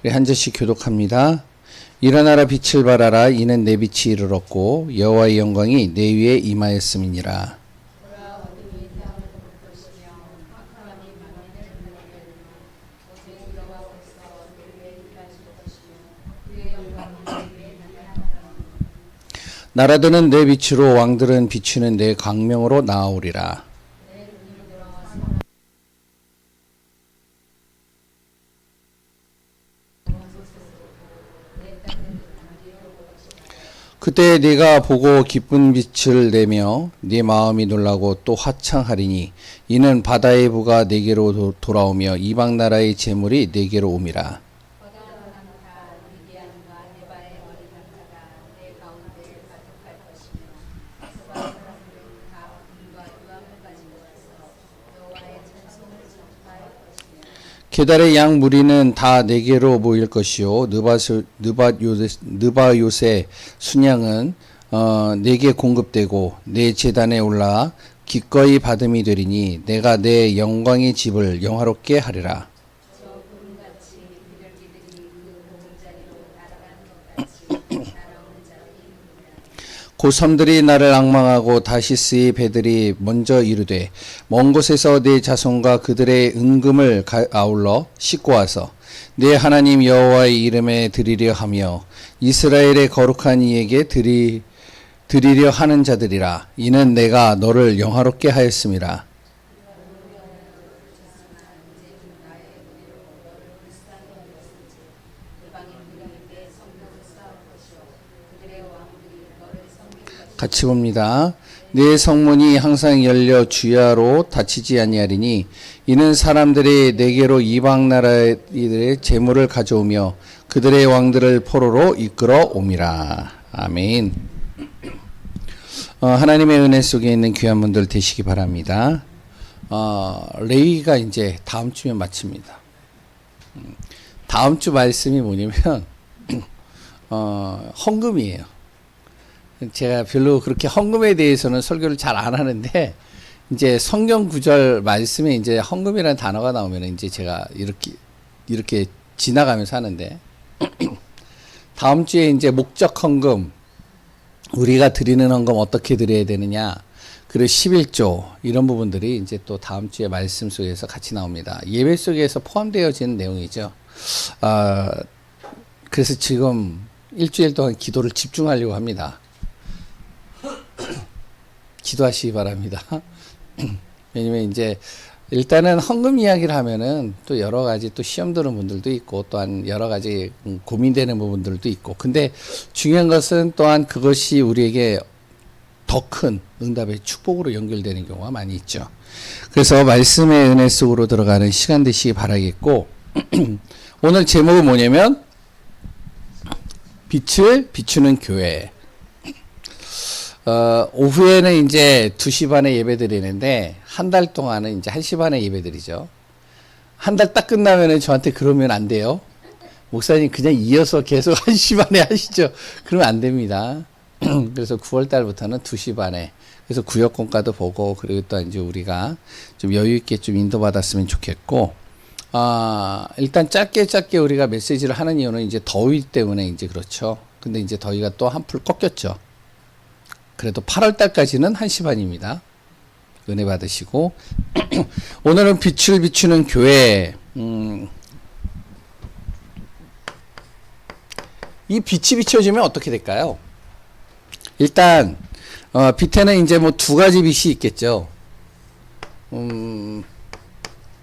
우리 한 절씩 교독합니다. 일어나라 빛을 발하라 이는 내 빛이 이르렀고 여호와의 영광이 내 위에 임하였음이니라. 나라들은 내 빛으로 왕들은 비추는 내 광명으로 나아오리라. 그때 네가 보고 기쁜 빛을 내며 네 마음이 놀라고 또 화창하리니 이는 바다의 부가 네게로 돌아오며 이방 나라의 재물이 네게로 옴이라. 게달의 양 무리는 다 네게로 모일 것이요 느바요새 순양은 네게 공급되고 내 제단에 올라 기꺼이 받음이 되리니 내가 내 영광의 집을 영화롭게 하리라. 그 섬들이 나를 앙망하고 다시스의 배들이 먼저 이르되 먼 곳에서 내 자손과 그들의 은금을 아울러 싣고 와서 내 하나님 여호와의 이름에 드리려 하며 이스라엘의 거룩한 이에게 드리려 하는 자들이라. 이는 내가 너를 영화롭게 하였음이라. 같이 봅니다. 내 성문이 항상 열려 주야로 닫히지 아니하리니 이는 사람들이 내게로 이방 나라의 재물을 가져오며 그들의 왕들을 포로로 이끌어 옴이라. 아멘. 하나님의 은혜 속에 있는 귀한 분들 되시기 바랍니다. 레위기가 이제 다음 주면 마칩니다. 다음 주 말씀이 뭐냐면 헌금이에요. 제가 별로 그렇게 헌금에 대해서는 설교를 잘 안 하는데 이제 성경 구절 말씀에 이제 헌금이라는 단어가 나오면 이제 제가 이렇게 지나가면서 하는데 다음 주에 이제 목적 헌금 우리가 드리는 헌금 어떻게 드려야 되느냐 그리고 11조 이런 부분들이 이제 또 다음 주에 말씀 속에서 같이 나옵니다. 예배 속에서 포함되어지는 내용이죠. 그래서 지금 일주일 동안 기도를 집중하려고 합니다. 기도하시기 바랍니다. 왜냐면 이제 일단은 헌금 이야기를 하면은 또 여러 가지 또 시험 드는 분들도 있고 또한 여러 가지 고민되는 부분들도 있고 근데 중요한 것은 또한 그것이 우리에게 더 큰 응답의 축복으로 연결되는 경우가 많이 있죠. 그래서 말씀의 은혜 속으로 들어가는 시간 되시기 바라겠고 오늘 제목은 뭐냐면 빛을 비추는 교회. 오후에는 이제 2시 반에 예배 드리는데, 한 달 동안은 이제 1시 반에 예배 드리죠. 한 달 딱 끝나면은 저한테 그러면 안 돼요. 목사님 그냥 이어서 계속 1시 반에 하시죠. 그러면 안 됩니다. 그래서 9월 달부터는 2시 반에. 그래서 구역공과도 보고, 그리고 또 이제 우리가 좀 여유있게 좀 인도받았으면 좋겠고, 일단 짧게 우리가 메시지를 하는 이유는 이제 더위 때문에 이제 그렇죠. 근데 이제 더위가 또 한풀 꺾였죠. 그래도 8월 달까지는 1시 반입니다. 은혜 받으시고 오늘은 빛을 비추는 교회. 이 빛이 비춰지면 어떻게 될까요? 일단 빛에는 이제 뭐 두 가지 빛이 있겠죠.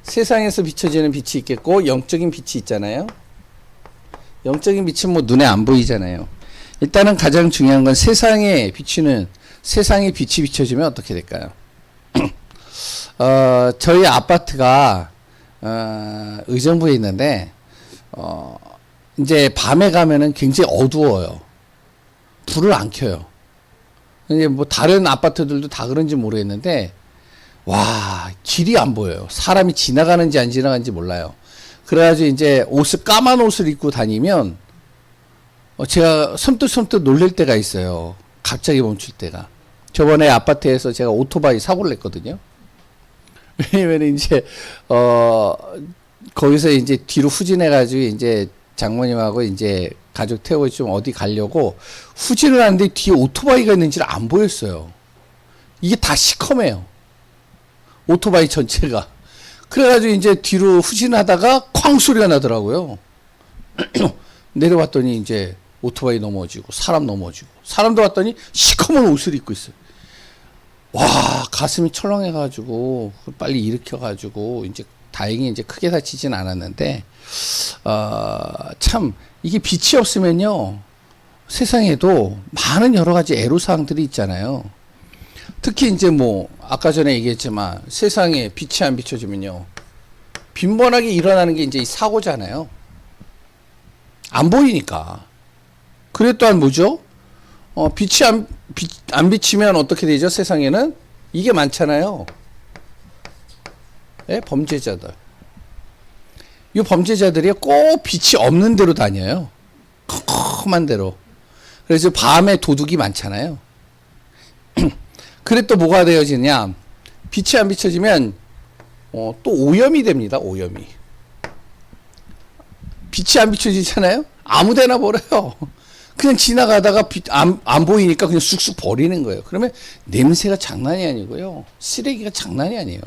세상에서 비춰지는 빛이 있겠고 영적인 빛이 있잖아요. 영적인 빛은 뭐 눈에 안 보이잖아요. 일단은 가장 중요한 건 세상에 빛이 비춰지면 어떻게 될까요? 저희 아파트가 의정부에 있는데 이제 밤에 가면은 굉장히 어두워요. 불을 안 켜요. 이제 뭐 다른 아파트들도 다 그런지 모르겠는데 와 길이 안 보여요. 사람이 지나가는지 안 지나가는지 몰라요. 그래가지고 이제 까만 옷을 입고 다니면 제가 섬뜩 놀랄 때가 있어요. 갑자기 멈출 때가. 저번에 아파트에서 제가 오토바이 사고를 냈거든요. 왜냐면 이제, 거기서 이제 뒤로 후진해가지고 이제 장모님하고 이제 가족 태우고 좀 어디 가려고 후진을 하는데 뒤에 오토바이가 있는지를 안 보였어요. 이게 다 시커매요. 오토바이 전체가. 그래가지고 이제 뒤로 후진하다가 쾅 소리가 나더라고요. 내려봤더니 이제 오토바이 넘어지고 사람 넘어지고 사람도 봤더니 시커먼 옷을 입고 있어요. 와, 가슴이 철렁해가지고 빨리 일으켜가지고 이제 다행히 이제 크게 다치진 않았는데 참 이게 빛이 없으면요 세상에도 많은 여러 가지 애로사항들이 있잖아요. 특히 이제 뭐 아까 전에 얘기했지만 세상에 빛이 안 비춰지면요 빈번하게 일어나는 게 이제 이 사고잖아요. 안 보이니까. 그래 또한 뭐죠? 빛이 안 비치면 어떻게 되죠? 세상에는 이게 많잖아요. 네? 범죄자들. 이 범죄자들이 꼭 빛이 없는 데로 다녀요. 컴컴한 데로. 그래서 밤에 도둑이 많잖아요. 그래 또 뭐가 되어지냐? 빛이 안 비춰지면 또 오염이 됩니다. 오염이. 빛이 안 비춰지잖아요. 아무데나 버려요. 그냥 지나가다가 안 보이니까 그냥 쑥쑥 버리는 거예요. 그러면 냄새가 장난이 아니고요. 쓰레기가 장난이 아니에요.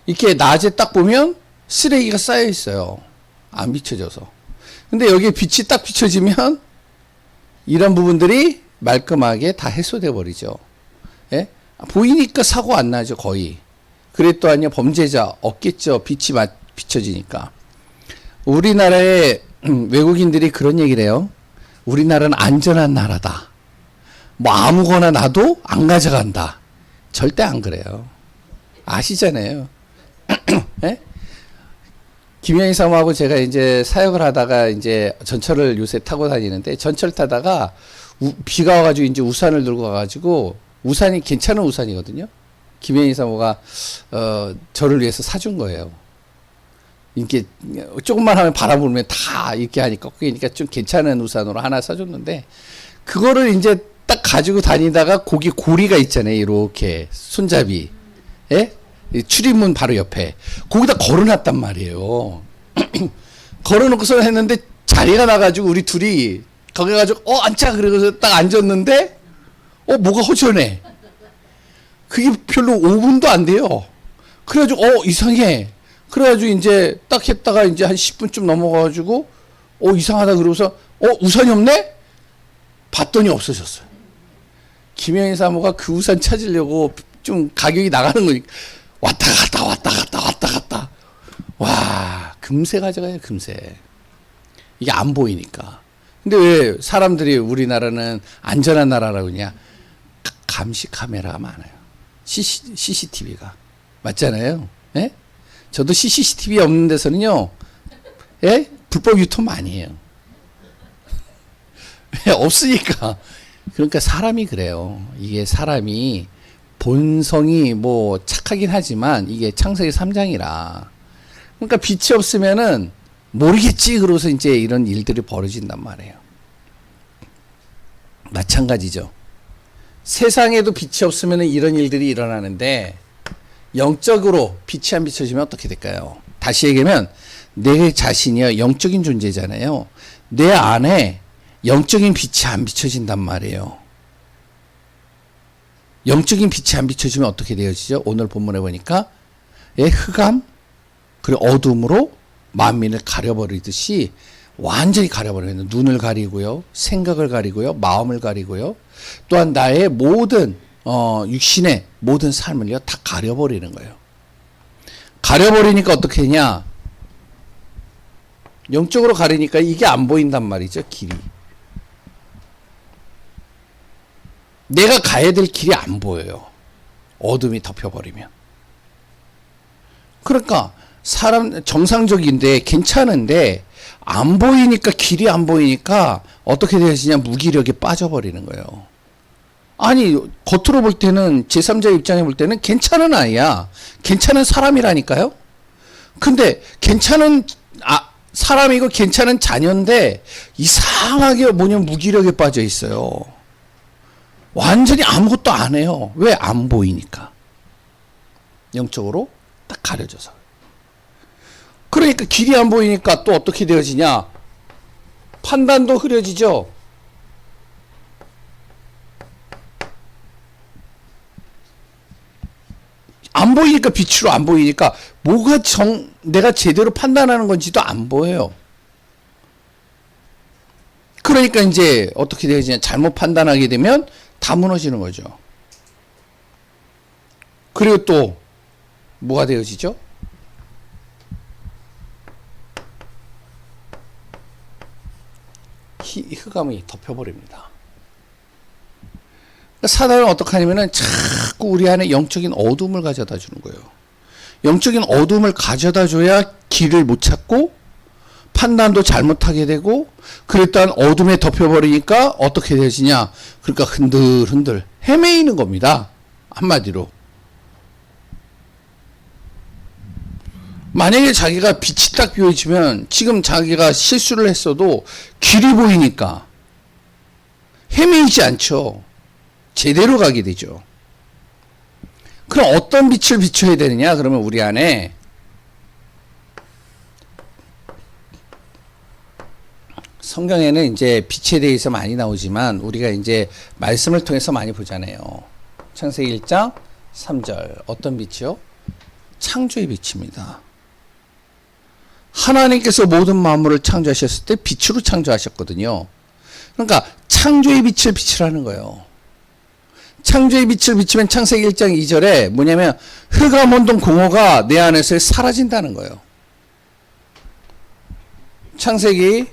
이렇게 낮에 딱 보면 쓰레기가 쌓여 있어요. 안 비춰져서. 근데 여기에 빛이 딱 비춰지면 이런 부분들이 말끔하게 다 해소돼 버리죠. 예? 보이니까 사고 안 나죠, 거의. 그래 또한요, 범죄자 없겠죠. 빛이 비춰지니까. 우리나라의 외국인들이 그런 얘기를 해요. 우리나라는 안전한 나라다. 뭐 아무거나 놔도 안 가져간다. 절대 안 그래요. 아시잖아요. 예? 김영희 사모하고 제가 이제 사역을 하다가 이제 전철을 요새 타고 다니는데 전철 타다가 비가 와가지고 이제 우산을 들고 가가지고 우산이 괜찮은 우산이거든요. 김영희 사모가 저를 위해서 사준 거예요. 이렇게 조금만 하면 바람 불면 다 이렇게 하니까 그러니까 좀 괜찮은 우산으로 하나 사줬는데 그거를 이제 딱 가지고 다니다가 거기 고리가 있잖아요. 이렇게 손잡이. 예? 출입문 바로 옆에 거기다 걸어놨단 말이에요. 걸어놓고서 했는데 자리가 나가지고 우리 둘이 거기 가지고 앉자 그래서 딱 앉았는데 뭐가 허전해. 그게 별로 5분도 안 돼요. 그래가지고 이상해. 그래가지고 이제 딱 했다가 이제 한 10분쯤 넘어가가지고 이상하다 그러고서 우산이 없네? 봤더니 없어졌어요. 김영희 사모가 그 우산 찾으려고 좀 가격이 나가는 거니까 왔다 갔다. 와, 금세 가져가요, 금세. 이게 안 보이니까. 근데 왜 사람들이 우리나라는 안전한 나라라고 그러냐? 감시 카메라가 많아요. CCTV가. 맞잖아요. 예? 저도 CCTV 없는 데서는요, 예? 불법 유통 많이 해요. 왜? 없으니까. 그러니까 사람이 그래요. 이게 사람이 본성이 뭐 착하긴 하지만 이게 창세기 3장이라. 그러니까 빛이 없으면은 모르겠지. 그러고서 이제 이런 일들이 벌어진단 말이에요. 마찬가지죠. 세상에도 빛이 없으면은 이런 일들이 일어나는데 영적으로 빛이 안 비춰지면 어떻게 될까요? 다시 얘기하면 내 자신이요 영적인 존재잖아요. 내 안에 영적인 빛이 안 비춰진단 말이에요. 영적인 빛이 안 비춰지면 어떻게 되어지죠? 오늘 본문에 보니까 흑암 그리고 어둠으로 만민을 가려버리듯이 완전히 가려버리는 눈을 가리고요. 생각을 가리고요. 마음을 가리고요. 또한 나의 모든 육신의 모든 삶을요 다 가려버리는 거예요. 가려버리니까 어떻게 되냐? 영적으로 가리니까 이게 안 보인단 말이죠. 길이. 내가 가야 될 길이 안 보여요. 어둠이 덮여버리면. 그러니까 사람 정상적인데 괜찮은데 안 보이니까 길이 안 보이니까 어떻게 되시냐 무기력에 빠져버리는 거예요. 아니 겉으로 볼 때는 제3자 입장에 볼 때는 괜찮은 아이야. 괜찮은 사람이라니까요. 근데 괜찮은 사람이고 괜찮은 자녀인데 이상하게 무기력에 빠져 있어요. 완전히 아무것도 안 해요. 왜? 안 보이니까. 영적으로 딱 가려져서. 그러니까 길이 안 보이니까 또 어떻게 되어지냐? 판단도 흐려지죠. 안 보이니까, 빛으로 안 보이니까 뭐가 내가 제대로 판단하는 건지도 안 보여요. 그러니까 이제 어떻게 되지냐, 잘못 판단하게 되면 다 무너지는 거죠. 그리고 또 뭐가 되어지죠? 흑암이 덮여버립니다. 사단은 어떻게 하냐면은 자꾸 우리 안에 영적인 어둠을 가져다 주는 거예요. 영적인 어둠을 가져다 줘야 길을 못 찾고 판단도 잘못하게 되고, 그랬던 어둠에 덮여버리니까 어떻게 되지냐, 그러니까 흔들흔들 헤매이는 겁니다. 한마디로. 만약에 자기가 빛이 딱 비춰지면 지금 자기가 실수를 했어도 길이 보이니까 헤매이지 않죠. 제대로 가게 되죠. 그럼 어떤 빛을 비춰야 되느냐? 그러면 우리 안에 성경에는 이제 빛에 대해서 많이 나오지만 우리가 이제 말씀을 통해서 많이 보잖아요. 창세기 1장 3절 어떤 빛이요? 창조의 빛입니다. 하나님께서 모든 만물을 창조하셨을 때 빛으로 창조하셨거든요. 그러니까 창조의 빛을 비추라는 거예요. 창조의 빛을 비추면 창세기 1장 2절에 뭐냐면 흑암 혼돈 공허가 내 안에서 사라진다는 거예요. 창세기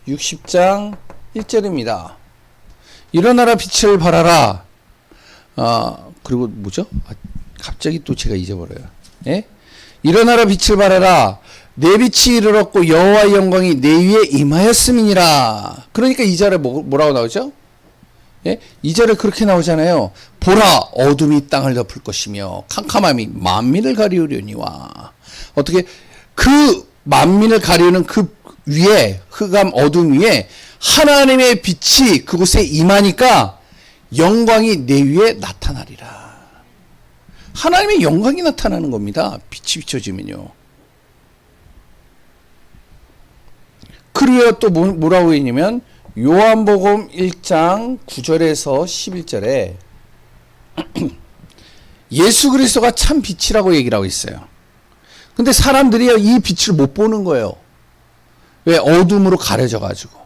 60장 1절입니다. 일어나라 빛을 발하라. 그리고 뭐죠? 갑자기 또 제가 잊어버려요. 예? 일어나라 빛을 발하라. 내 빛이 이르렀고 여호와의 영광이 내 위에 임하였음이니라. 그러니까 2절에 뭐라고 나오죠? 예? 2절에 그렇게 나오잖아요. 보라 어둠이 땅을 덮을 것이며 캄캄함이 만민을 가리우려니와. 어떻게 그 만민을 가리우는 그 위에, 흑암 어둠 위에 하나님의 빛이 그곳에 임하니까 영광이 내 위에 나타나리라. 하나님의 영광이 나타나는 겁니다. 빛이 비춰지면요. 그리고 또 뭐라고 했냐면 요한복음 1장 9절에서 11절에 예수 그리스도가 참 빛이라고 얘기를 하고 있어요. 근데 사람들이 이 빛을 못 보는 거예요. 왜? 어둠으로 가려져 가지고.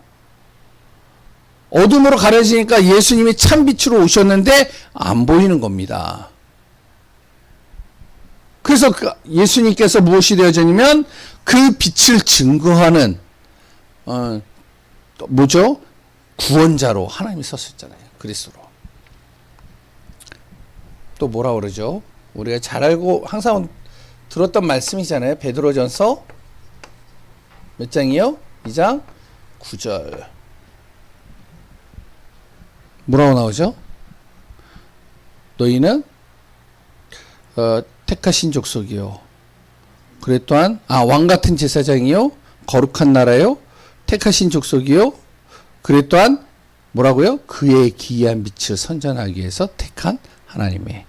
어둠으로 가려지니까 예수님이 참 빛으로 오셨는데 안 보이는 겁니다. 그래서 예수님께서 무엇이 되어졌냐면 그 빛을 증거하는 뭐죠? 구원자로 하나님이 섰었잖아요. 그리스도로. 또 뭐라 그러죠? 우리가 잘 알고 항상 들었던 말씀이잖아요. 베드로전서 몇 장이요? 2장 9절. 뭐라고 나오죠? 너희는 택하신 족속이요. 그래 또한 왕같은 제사장이요. 거룩한 나라요. 택하신 족속이요. 그래 또한 뭐라고요? 그의 기이한 빛을 선전하기 위해서 택한 하나님의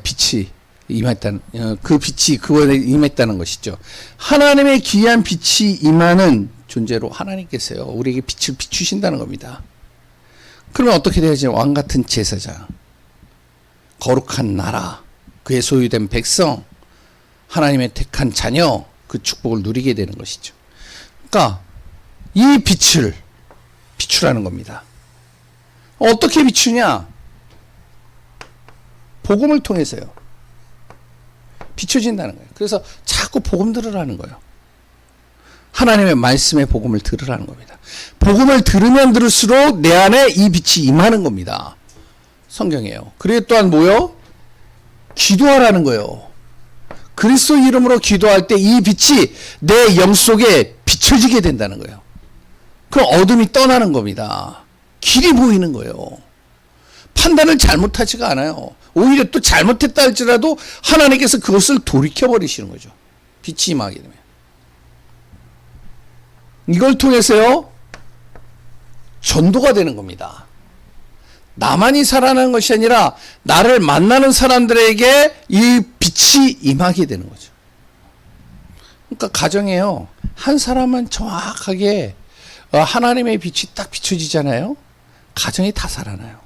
빛이 임했다는, 그 빛이 그원에 임했다는 것이죠. 하나님의 기이한 빛이 임하는 존재로 하나님께서요 우리에게 빛을 비추신다는 겁니다. 그러면 어떻게 되어지냐? 왕같은 제사장, 거룩한 나라, 그의 소유된 백성, 하나님의 택한 자녀, 그 축복을 누리게 되는 것이죠. 그러니까 이 빛을 비추라는 겁니다. 어떻게 비추냐? 복음을 통해서요. 비춰진다는 거예요. 그래서 자꾸 복음 들으라는 거예요. 하나님의 말씀의 복음을 들으라는 겁니다. 복음을 들으면 들을수록 내 안에 이 빛이 임하는 겁니다. 성경이에요. 그리고 또한 뭐요? 기도하라는 거예요. 그리스도 이름으로 기도할 때 이 빛이 내 영 속에 비춰지게 된다는 거예요. 그럼 어둠이 떠나는 겁니다. 길이 보이는 거예요. 판단을 잘못하지가 않아요. 오히려 또 잘못했다 할지라도 하나님께서 그것을 돌이켜버리시는 거죠. 빛이 임하게 되면. 이걸 통해서요 전도가 되는 겁니다. 나만이 살아나는 것이 아니라 나를 만나는 사람들에게 이 빛이 임하게 되는 거죠. 그러니까 가정에요. 한 사람은 정확하게 하나님의 빛이 딱 비춰지잖아요. 가정이 다 살아나요.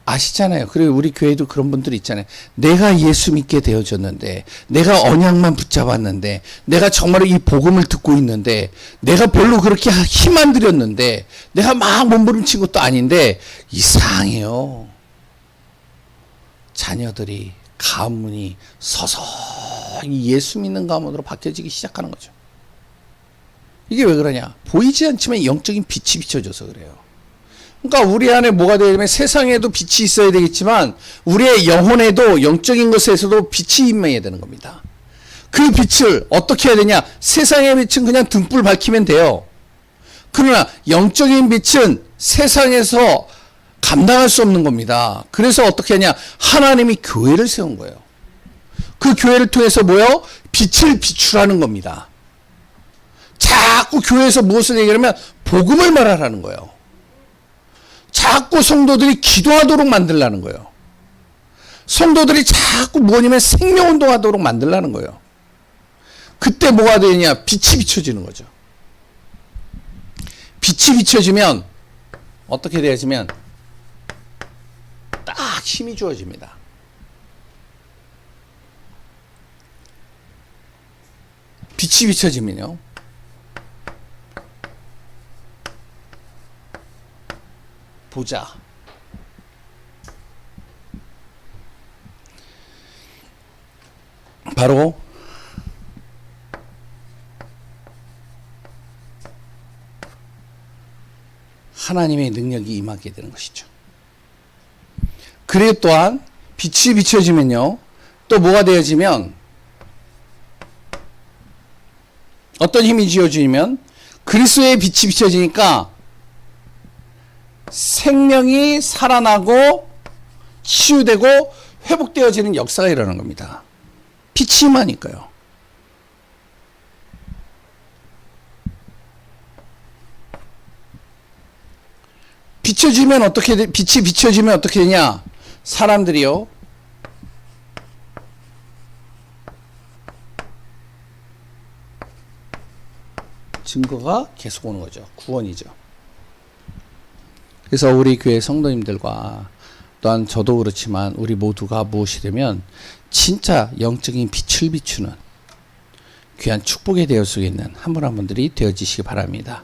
아시잖아요. 그리고 우리 교회도 그런 분들 있잖아요. 내가 예수 믿게 되어졌는데, 내가 언약만 붙잡았는데, 내가 정말 이 복음을 듣고 있는데, 내가 별로 그렇게 힘 안 들였는데, 내가 막 몸부림친 것도 아닌데, 이상해요. 자녀들이 가문이 서서히 예수 믿는 가문으로 바뀌어지기 시작하는 거죠. 이게 왜 그러냐? 보이지 않지만 영적인 빛이 비춰져서 그래요. 그러니까 우리 안에 뭐가 되냐면 세상에도 빛이 있어야 되겠지만 우리의 영혼에도 영적인 것에서도 빛이 임해야 되는 겁니다. 그 빛을 어떻게 해야 되냐? 세상의 빛은 그냥 등불 밝히면 돼요. 그러나 영적인 빛은 세상에서 감당할 수 없는 겁니다. 그래서 어떻게 하냐? 하나님이 교회를 세운 거예요. 그 교회를 통해서 뭐요? 빛을 비추라는 겁니다. 자꾸 교회에서 무엇을 얘기하면 복음을 말하라는 거예요. 자꾸 성도들이 기도하도록 만들라는 거예요. 성도들이 자꾸 뭐냐면 생명운동하도록 만들라는 거예요. 그때 뭐가 되느냐? 빛이 비춰지는 거죠. 빛이 비춰지면 어떻게 되어지면 딱 힘이 주어집니다. 빛이 비춰지면요. 보자. 바로 하나님의 능력이 임하게 되는 것이죠. 그리고 또한 빛이 비춰지면요. 또 뭐가 되어지면 어떤 힘이 지어지면 그리스도의 빛이 비춰지니까 생명이 살아나고 치유되고 회복되어지는 역사가 일어나는 겁니다. 빛이 임하니까요. 비춰지면 어떻게 빛이 비춰지면 어떻게 되냐? 사람들이요. 증거가 계속 오는 거죠. 구원이죠. 그래서 우리 교회 성도님들과 또한 저도 그렇지만 우리 모두가 무엇이 되면 진짜 영적인 빛을 비추는 귀한 축복의 대여 속에 있는 한 분 한 분들이 되어지시기 바랍니다.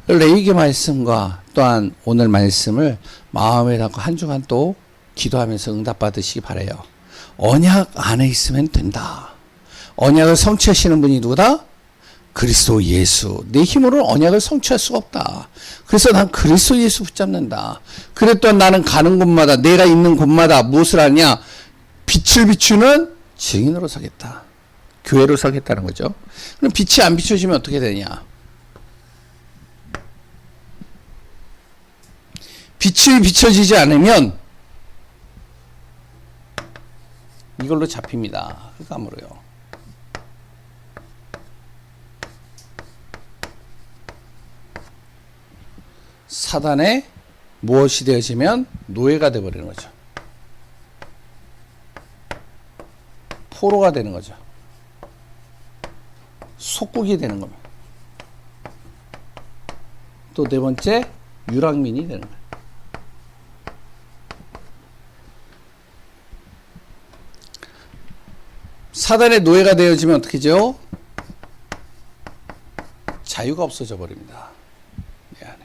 레위기 말씀과 또한 오늘 말씀을 마음에 담고 한 주간 또 기도하면서 응답받으시기 바라요. 언약 안에 있으면 된다. 언약을 성취하시는 분이 누구다? 그리스도 예수. 내 힘으로는 언약을 성취할 수가 없다. 그래서 난 그리스도 예수 붙잡는다. 그래 또한 나는 가는 곳마다 내가 있는 곳마다 무엇을 하냐? 빛을 비추는 증인으로 서겠다. 교회로 서겠다는 거죠. 그럼 빛이 안 비춰지면 어떻게 되냐? 빛이 비춰지지 않으면 이걸로 잡힙니다. 흑암으로요. 사단의 무엇이 되어지면 노예가 되어버리는 거죠. 포로가 되는 거죠. 속국이 되는 겁니다. 또 네 번째, 유랑민이 되는 거예요. 사단의 노예가 되어지면 어떻게 되죠? 자유가 없어져 버립니다. 내 안에.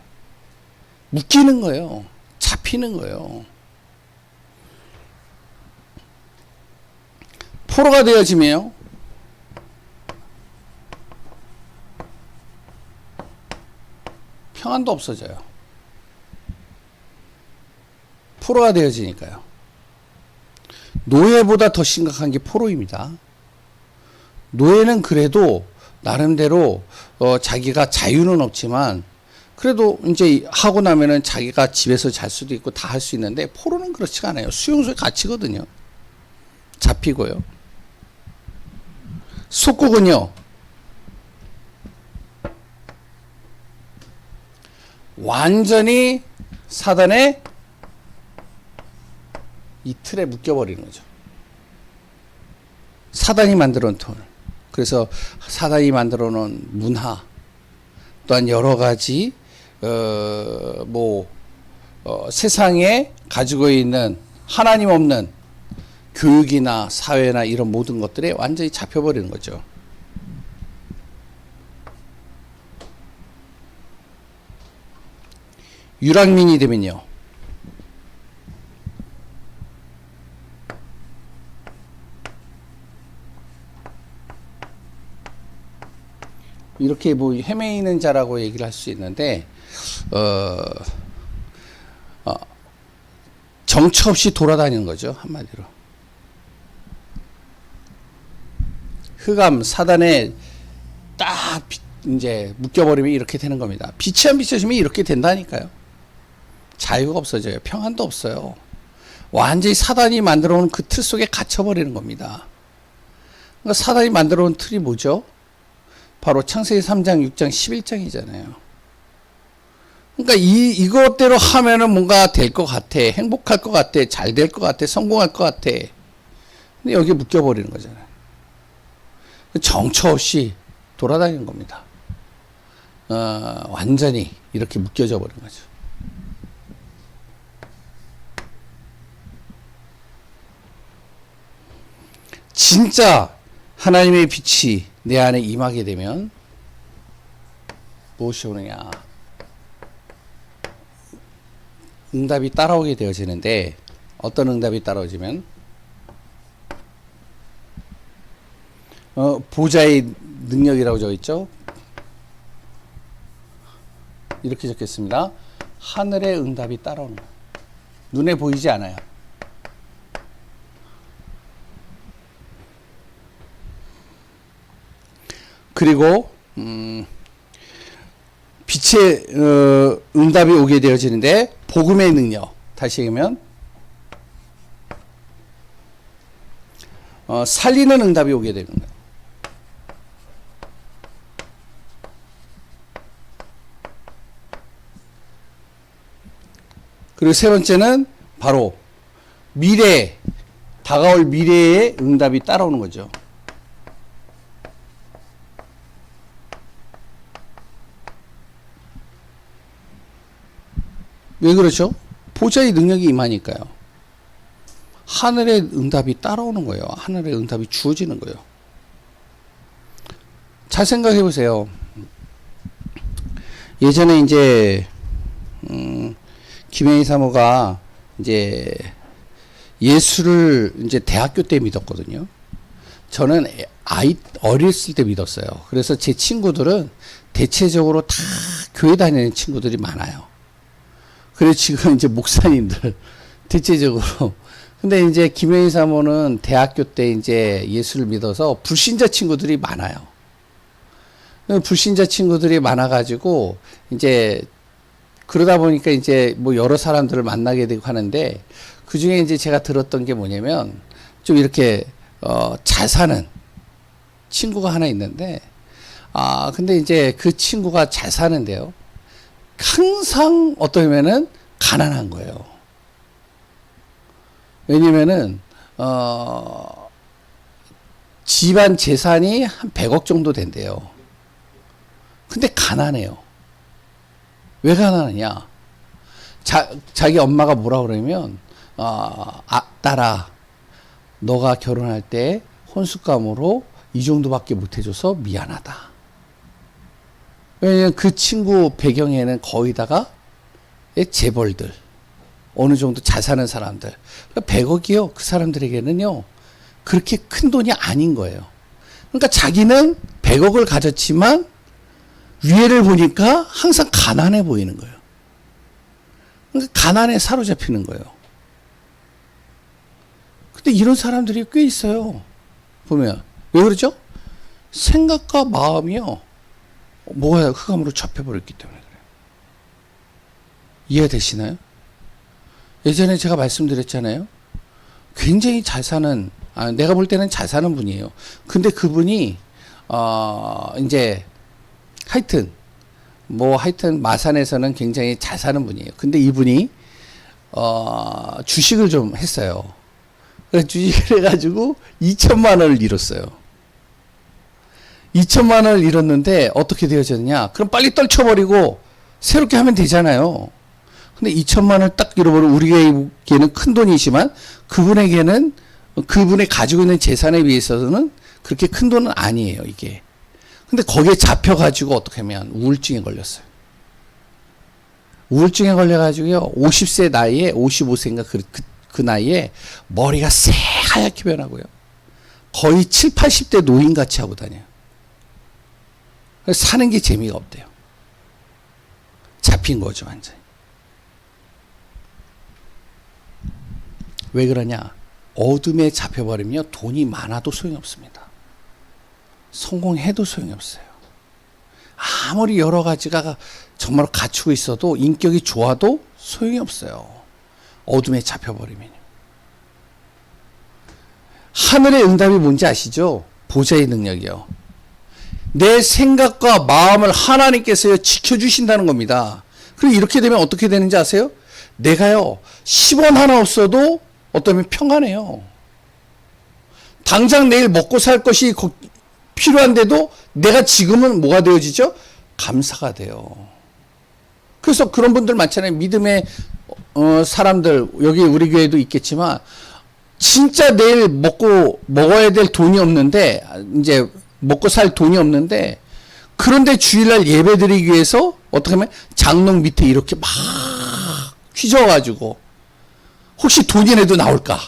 묶이는 거예요. 잡히는 거예요. 포로가 되어지면요. 평안도 없어져요. 포로가 되어지니까요. 노예보다 더 심각한 게 포로입니다. 노예는 그래도 나름대로 자기가 자유는 없지만 그래도 이제 하고 나면은 자기가 집에서 잘 수도 있고 다 할 수 있는데 포로는 그렇지가 않아요. 수용소에 갇히거든요. 잡히고요. 속국은요. 완전히 사단의 이 틀에 묶여버리는 거죠. 사단이 만들어 놓은 돈. 그래서 사단이 만들어 놓은 문화, 또한 여러 가지 세상에 가지고 있는 하나님 없는 교육이나 사회나 이런 모든 것들에 완전히 잡혀버리는 거죠. 유랑민이 되면요, 이렇게 뭐 헤매이는 자라고 얘기를 할 수 있는데, 정처 없이 돌아다니는 거죠, 한마디로. 흑암 사단에 딱 이제 묶여버리면 이렇게 되는 겁니다. 빛이 안 비춰지면 이렇게 된다니까요. 자유가 없어져요. 평안도 없어요. 완전히 사단이 만들어 놓은 그 틀 속에 갇혀버리는 겁니다. 그러니까 사단이 만들어 놓은 틀이 뭐죠? 바로 창세기 3장, 6장, 11장이잖아요. 그러니까 이것대로 하면은 뭔가 될 것 같아. 행복할 것 같아. 잘 될 것 같아. 성공할 것 같아. 근데 여기에 묶여버리는 거잖아요. 정처 없이 돌아다니는 겁니다. 완전히 이렇게 묶여져 버린 거죠. 진짜 하나님의 빛이 내 안에 임하게 되면 무엇이 오느냐? 응답이 따라오게 되어지는데, 어떤 응답이 따라오지면 보좌의 능력이라고 적어있죠. 이렇게 적겠습니다. 하늘의 응답이 따라오는 거예요. 눈에 보이지 않아요. 그리고 빛의 응답이 오게 되어지는데, 복음의 능력, 다시 얘기하면 살리는 응답이 오게 되는 거예요. 그리고 세 번째는 바로 미래, 다가올 미래의 응답이 따라오는 거죠. 왜 그렇죠? 보좌의 능력이 임하니까요. 하늘의 응답이 따라오는 거예요. 하늘의 응답이 주어지는 거예요. 잘 생각해 보세요. 예전에 이제 김혜희 사모가 이제 예수를 이제 대학교 때 믿었거든요. 저는 어렸을 때 믿었어요. 그래서 제 친구들은 대체적으로 다 교회 다니는 친구들이 많아요. 그래서 지금 이제 목사님들 대체적으로. 근데 이제 김혜희 사모는 대학교 때 이제 예수를 믿어서 불신자 친구들이 많아요. 불신자 친구들이 많아가지고 이제 그러다 보니까 이제 뭐 여러 사람들을 만나게 되고 하는데, 그 중에 이제 제가 들었던 게 뭐냐면, 좀 이렇게 잘 사는 친구가 하나 있는데, 근데 이제 그 친구가 잘 사는데요, 항상 어떠면은 가난한 거예요. 왜냐면은 집안 재산이 한 100억 정도 된대요. 근데 가난해요. 왜 가난하냐? 자기 엄마가 뭐라 그러면, 딸아, 너가 결혼할 때 혼수감으로 이 정도밖에 못 해줘서 미안하다. 왜냐면 그 친구 배경에는 거의다가 재벌들, 어느 정도 잘 사는 사람들, 100억이요. 그 사람들에게는요, 그렇게 큰 돈이 아닌 거예요. 그러니까 자기는 100억을 가졌지만 위에를 보니까 항상 가난해 보이는 거예요. 그러니까 가난에 사로잡히는 거예요. 근데 이런 사람들이 꽤 있어요. 보면. 왜 그러죠? 생각과 마음이요, 뭐가 흑암으로 잡혀버렸기 때문에 그래요. 이해되시나요? 예전에 제가 말씀드렸잖아요. 굉장히 잘 사는, 내가 볼 때는 잘 사는 분이에요. 근데 그분이, 이제, 하여튼 마산에서는 굉장히 잘 사는 분이에요. 근데 이분이, 주식을 좀 했어요. 그래서 주식을 해가지고 2천만 원을 잃었어요. 2천만 원을 잃었는데 어떻게 되어졌냐? 그럼 빨리 떨쳐버리고 새롭게 하면 되잖아요. 근데 2천만 원을 딱 잃어버리면 우리에게는 큰 돈이지만 그분에게는 그분이 가지고 있는 재산에 비해서는 그렇게 큰 돈은 아니에요, 이게. 근데 거기에 잡혀가지고 어떻게 하면 우울증에 걸렸어요. 우울증에 걸려가지고요, 50세 나이에, 55세인가 그 나이에 머리가 새하얗게 변하고요. 거의 7, 80대 노인같이 하고 다녀요. 그래서 사는 게 재미가 없대요. 잡힌 거죠, 완전히. 왜 그러냐? 어둠에 잡혀버리면 돈이 많아도 소용이 없습니다. 성공해도 소용이 없어요. 아무리 여러 가지가 정말 갖추고 있어도 인격이 좋아도 소용이 없어요. 어둠에 잡혀버리면요. 하늘의 응답이 뭔지 아시죠? 보좌의 능력이요. 내 생각과 마음을 하나님께서 지켜주신다는 겁니다. 그리고 이렇게 되면 어떻게 되는지 아세요? 내가요, 10원 하나 없어도 어떠면 평안해요. 당장 내일 먹고 살 것이 필요한데도 내가 지금은 뭐가 되어지죠? 감사가 돼요. 그래서 그런 분들 많잖아요. 믿음의 사람들, 여기 우리 교회도 있겠지만, 진짜 내일 먹어야 될 돈이 없는데, 이제 먹고 살 돈이 없는데, 그런데 주일날 예배 드리기 위해서 어떻게 하면 장롱 밑에 이렇게 막 휘저어가지고, 혹시 돈이라도 나올까?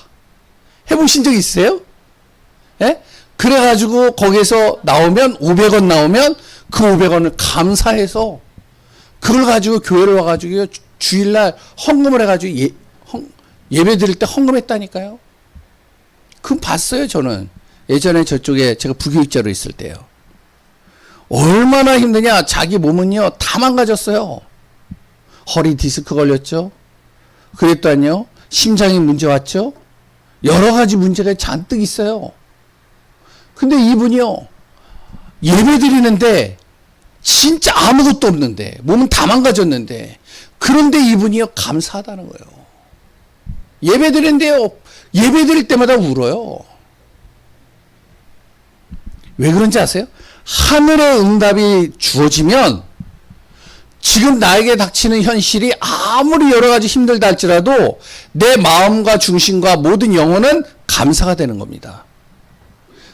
해보신 적 있어요? 예? 그래가지고 거기서 나오면 500원 나오면 그 500원을 감사해서 그걸 가지고 교회를 와가지고 주일날 헌금을 해가지고 예배 드릴 때 헌금했다니까요. 그건 봤어요, 저는. 예전에 저쪽에 제가 부교육자로 있을 때요. 얼마나 힘드냐. 자기 몸은요, 다 망가졌어요. 허리 디스크 걸렸죠. 그랬더니요, 심장에 문제 왔죠. 여러 가지 문제가 잔뜩 있어요. 근데 이분이요, 예배 드리는데 진짜 아무것도 없는데 몸은 다 망가졌는데 그런데 이분이요, 감사하다는 거예요. 예배 드리는데요, 예배 드릴 때마다 울어요. 왜 그런지 아세요? 하늘의 응답이 주어지면 지금 나에게 닥치는 현실이 아무리 여러 가지 힘들다 할지라도 내 마음과 중심과 모든 영혼은 감사가 되는 겁니다.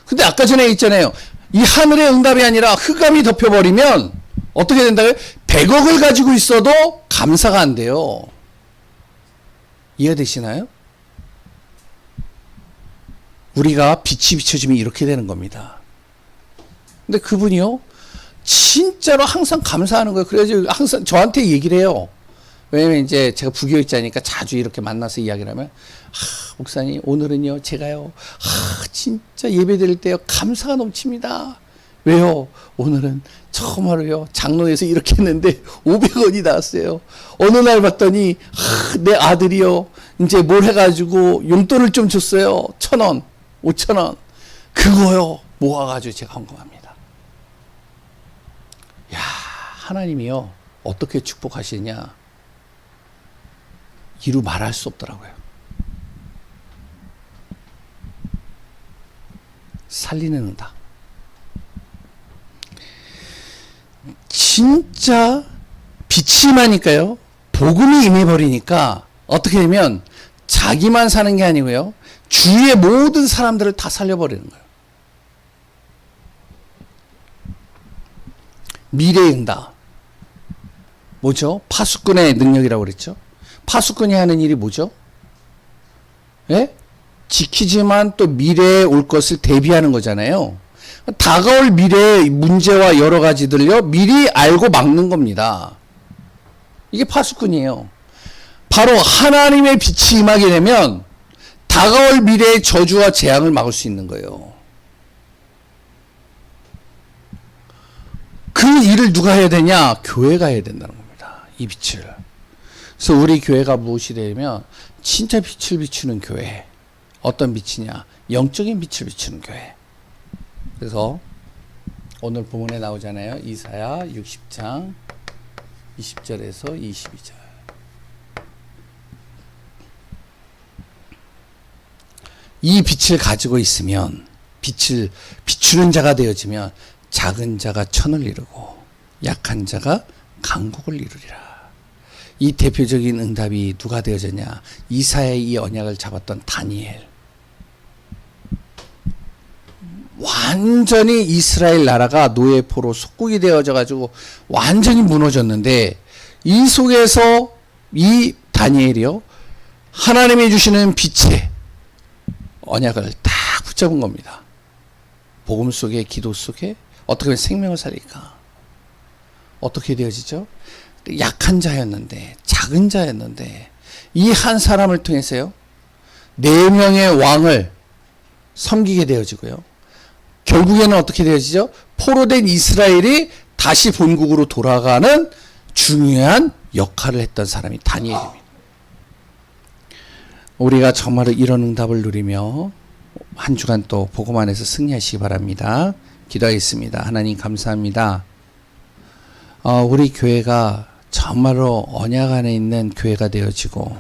근데 아까 전에 있잖아요. 이 하늘의 응답이 아니라 흑암이 덮여버리면 어떻게 된다고요? 100억을 가지고 있어도 감사가 안 돼요. 이해되시나요? 우리가 빛이 비춰지면 이렇게 되는 겁니다. 근데 그분이요, 진짜로 항상 감사하는 거예요. 그래서 항상 저한테 얘기를 해요. 왜냐면 이제 제가 부교육자니까 자주 이렇게 만나서 이야기를 하면, 목사님, 오늘은요, 제가요, 진짜 예배 드릴 때요, 감사가 넘칩니다. 왜요? 오늘은 처음으로요, 장로에서 이렇게 했는데 500원이 나왔어요. 어느 날 봤더니, 내 아들이요, 이제 뭘 해가지고 용돈을 좀 줬어요. 1,000원, 5,000원. 그거요, 모아가지고 제가 헌금합니다. 야, 하나님이요, 어떻게 축복하시냐? 이루 말할 수 없더라고요. 살리는 응답. 진짜 빛이 임하니까요, 복음이 임해버리니까 어떻게 되면 자기만 사는 게 아니고요, 주위의 모든 사람들을 다 살려버리는 거예요. 미래의 응답. 뭐죠? 파수꾼의 능력이라고 그랬죠? 파수꾼이 하는 일이 뭐죠? 예? 지키지만 또 미래에 올 것을 대비하는 거잖아요. 다가올 미래의 문제와 여러 가지들을요, 미리 알고 막는 겁니다. 이게 파수꾼이에요. 바로 하나님의 빛이 임하게 되면 다가올 미래의 저주와 재앙을 막을 수 있는 거예요. 그 일을 누가 해야 되냐? 교회가 해야 된다는 겁니다. 이 빛을. 그래서 우리 교회가 무엇이 되면 진짜 빛을 비추는 교회. 어떤 빛이냐? 영적인 빛을 비추는 교회. 그래서 오늘 본문에 나오잖아요. 이사야 60장 20절에서 22절. 이 빛을 가지고 있으면, 빛을 비추는 자가 되어지면 작은 자가 천을 이루고 약한 자가 강국을 이루리라. 이 대표적인 응답이 누가 되어졌냐? 이사야의 이 언약을 잡았던 다니엘. 완전히 이스라엘 나라가 노예포로 속국이 되어져 가지고 완전히 무너졌는데, 이 속에서 이 다니엘이요, 하나님이 주시는 빛의 언약을 딱 붙잡은 겁니다. 복음 속에, 기도 속에 어떻게 하면 생명을 살릴까? 어떻게 되어지죠? 약한 자였는데, 작은 자였는데, 이 한 사람을 통해서요, 4명의 왕을 섬기게 되어지고요. 결국에는 어떻게 되어지죠? 포로된 이스라엘이 다시 본국으로 돌아가는 중요한 역할을 했던 사람이 다니엘입니다. 우리가 정말로 이런 응답을 누리며 한 주간 또 복음 안에서 승리하시기 바랍니다. 기도하겠습니다. 하나님 감사합니다. 우리 교회가 정말로 언약 안에 있는 교회가 되어지고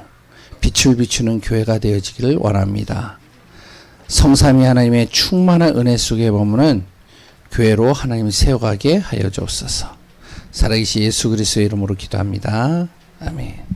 빛을 비추는 교회가 되어지기를 원합니다. 성삼위 하나님의 충만한 은혜 속에 머무는 교회로 하나님을 세워가게 하여 주옵소서. 살아계신 예수 그리스도의 이름으로 기도합니다. 아멘.